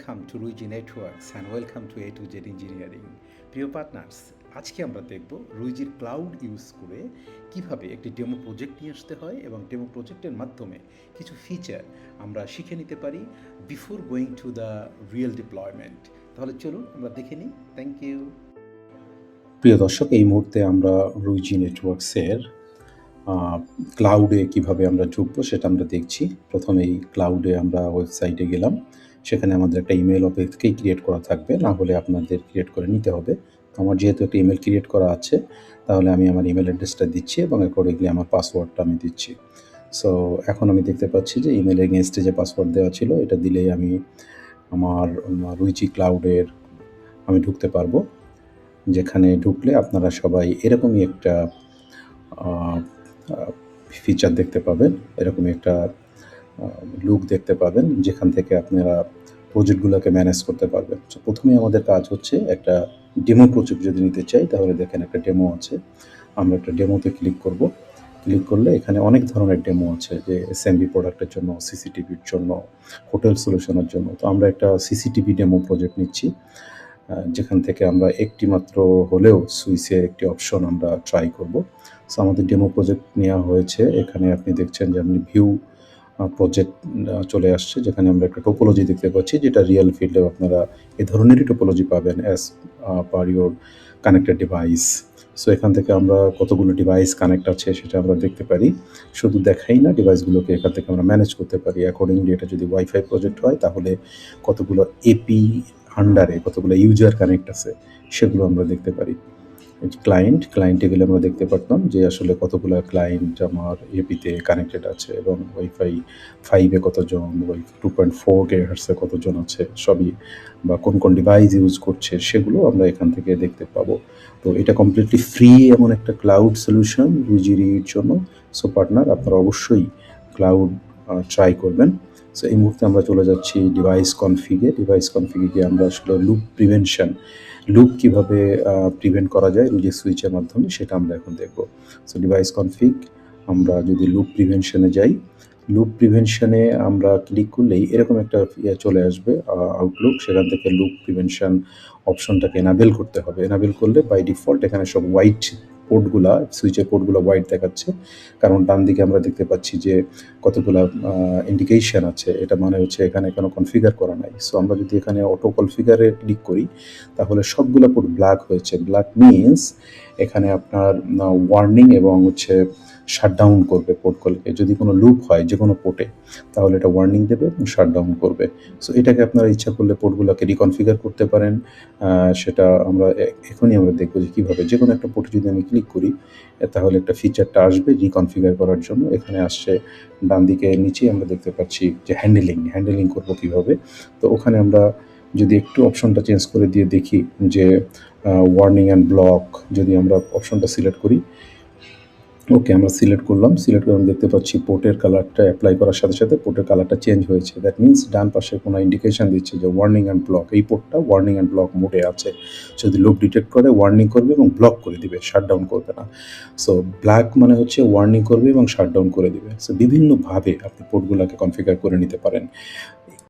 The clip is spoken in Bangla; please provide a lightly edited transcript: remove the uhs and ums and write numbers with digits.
ওয়েলকাম টু রুইজি networks and welcome to A to Z engineering. প্রিয় পার্টনার্স, আজকে আমরা দেখব রুইজির ক্লাউড ইউজ করে কিভাবে একটি ডেমো প্রজেক্ট নিয়ে আসতে হয় এবং ডেমো প্রজেক্টের মাধ্যমে কিছু ফিচার আমরা শিখে নিতে পারি before going to the real deployment. তাহলে চলুন আমরা দেখে নিই। Thank you. প্রিয় দর্শক, এই মুহূর্তে আমরা রুইজি নেটওয়ার্কসের ক্লাউডে কিভাবে আমরা ঢুকবো সেটা আমরা দেখছি। প্রথমেই ক্লাউডে আমরা ওয়েবসাইটে গেলাম। সেখানে আমাদের একটা ইমেল অপেক্ষাই ক্রিয়েট করা থাকবে, না হলে আপনাদের ক্রিয়েট করে নিতে হবে। তো আমার যেহেতু একটা ইমেল ক্রিয়েট করা আছে, তাহলে আমি আমার ইমেল অ্যাড্রেসটা দিচ্ছি এবং অ্যাকর্ডিংলি আমার পাসওয়ার্ডটা আমি দিচ্ছি। সো এখন আমি দেখতে পাচ্ছি যে ইমেল এগেনস্টে যে পাসওয়ার্ড দেওয়া ছিল এটা দিলেই আমি আমার রুইজি ক্লাউডের আমি ঢুকতে পারবো। যেখানে ঢুকলে আপনারা সবাই এরকমই একটা ফিচার দেখতে পাবেন, এরকমই একটা লুক দেখতে পাবেন, যেখান থেকে আপনারা প্রজেক্টগুলোকে ম্যানেজ করতে পারবেন। সো প্রথমেই আমাদের কাজ হচ্ছে একটা ডেমো প্রজেক্ট যদি নিতে চাই, তাহলে দেখেন একটা ডেমো আছে। আমরা একটা ডেমোতে ক্লিক করব। ক্লিক করলে এখানে অনেক ধরনের ডেমো আছে, যে এসএমবি প্রোডাক্টের জন্য, সিসিটিভির জন্য, হোটেল সলিউশনের জন্য। তো আমরা একটা সিসিটিভি ডেমো প্রজেক্ট নিচ্ছি, যেখান থেকে আমরা একটি মাত্র হলেও সুইচের একটি অপশন আমরা ট্রাই করব। সো আমাদের ডেমো প্রজেক্ট নেওয়া হয়েছে। এখানে আপনি দেখছেন যে আপনি ভিউ প্রজেক্ট চলে আসছে, যেখানে আমরা একটা টোপোলজি দেখতে পাচ্ছি, যেটা রিয়েল ফিল্ডে আপনারা এ ধরনেরই টোপোলজি পাবেন as per your connected device. So এখান থেকে আমরা কতগুলো ডিভাইস কানেক্ট আছে সেটা আমরা দেখতে পারি। শুধু দেখাই না, ডিভাইসগুলোকে এখান থেকে আমরা ম্যানেজ করতে পারি। অ্যাকর্ডিংলি এটা যদি ওয়াইফাই প্রজেক্ট হয়, তাহলে কতগুলো এপি আন্ডারে কতগুলো ইউজার কানেক্ট আছে সেগুলো আমরা দেখতে পারি। ক্লায়েন্টে গেলে আমরা দেখতে পারতাম যে আসলে কতগুলো ক্লায়েন্ট আমার এপিতে কানেক্টেড আছে এবং ওয়াইফাই 5-এ কতজন, ওয়াইফাই 2.4 গিগাহার্টজে কতজন আছে সবই, বা কোন কোন ডিভাইস ইউজ করছে সেগুলো আমরা এখান থেকে দেখতে পাবো। তো এটা কমপ্লিটলি ফ্রি এমন একটা ক্লাউড সলিউশন রুইজির জন্য। সো পার্টনার, আপনারা অবশ্যই ক্লাউড ট্রাই করবেন। সো এই মুহূর্তে আমরা চলে যাচ্ছি ডিভাইস কনফিগে গিয়ে আমরা আসলে লুপ কীভাবে প্রিভেন্ট করা যায় রুজি সুইচের মাধ্যমে, সেটা আমরা এখন দেখব। সো ডিভাইস কনফিগ, আমরা যদি লুপ প্রিভেনশনে যাই, লুপ প্রিভেনশনে আমরা ক্লিক করলেই এরকম একটা চলে আসবে আউটলুক। সেখান থেকে লুপ প্রিভেনশন অপশনটাকে এনাবেল করতে হবে। এনাবেল করলে বাই ডিফল্ট এখানে সব হোয়াইট পোর্টগুলা, সুইচের পোর্টগুলো হোয়াইট দেখাচ্ছে, কারণ ডান দিকে আমরা দেখতে পাচ্ছি যে কতগুলা ইন্ডিকেশন আছে। এটা মানে হচ্ছে এখানে কোনো কনফিগার করা নাই। সো আমরা যদি এখানে অটো কনফিগারে ক্লিক করি, তাহলে সবগুলো পোর্ট ব্ল্যাক হয়েছে। ব্ল্যাক মিনস এখানে আপনার ওয়ার্নিং এবং হচ্ছে শাটডাউন করবে পোর্টগুলোকে। যদি কোনো লুপ হয় যে কোনো পোর্টে, তাহলে এটা ওয়ার্নিং দেবে এবং শাটডাউন করবে। সো এটাকে আপনারা ইচ্ছা করলে পোর্টগুলোকে রিকনফিগার করতে পারেন। সেটা আমরা এখনই আমরা দেখবো যে কীভাবে। যে কোনো একটা পোর্টে যদি আমি ক্লিক করি, তাহলে একটা ফিচারটা আসবে রিকনফিগার করার জন্য। এখানে আসছে ডান দিকে নিচে আমরা দেখতে পাচ্ছি যে হ্যান্ডেলিং করবো কীভাবে। তো ওখানে আমরা যদি একটু অপশনটা চেঞ্জ করে দিয়ে দেখি যে ওয়ার্নিং অ্যান্ড ব্লক, যদি আমরা অপশনটা সিলেক্ট করি, ওকে আমরা সিলেক্ট করে আমি দেখতে পাচ্ছি পোর্টের কালারটা অ্যাপ্লাই করার সাথে সাথে পোর্টের কালারটা চেঞ্জ হয়েছে। দ্যাট মিনস ডান পাশে কোনো ইন্ডিকেশন দিচ্ছে যে ওয়ার্নিং অ্যান্ড ব্লক, এই পোর্টটা ওয়ার্নিং অ্যান্ড ব্লক মোডে আছে। যদি লুপ ডিটেক্ট করে ওয়ার্নিং করবে এবং ব্লক করে দিবে, শাটডাউন করবে না। সো ব্ল্যাক মানে হচ্ছে ওয়ার্নিং করবে এবং শাটডাউন করে দিবে। সো বিভিন্নভাবে আপনি পোর্টগুলোকে কনফিগার করে নিতে পারেন।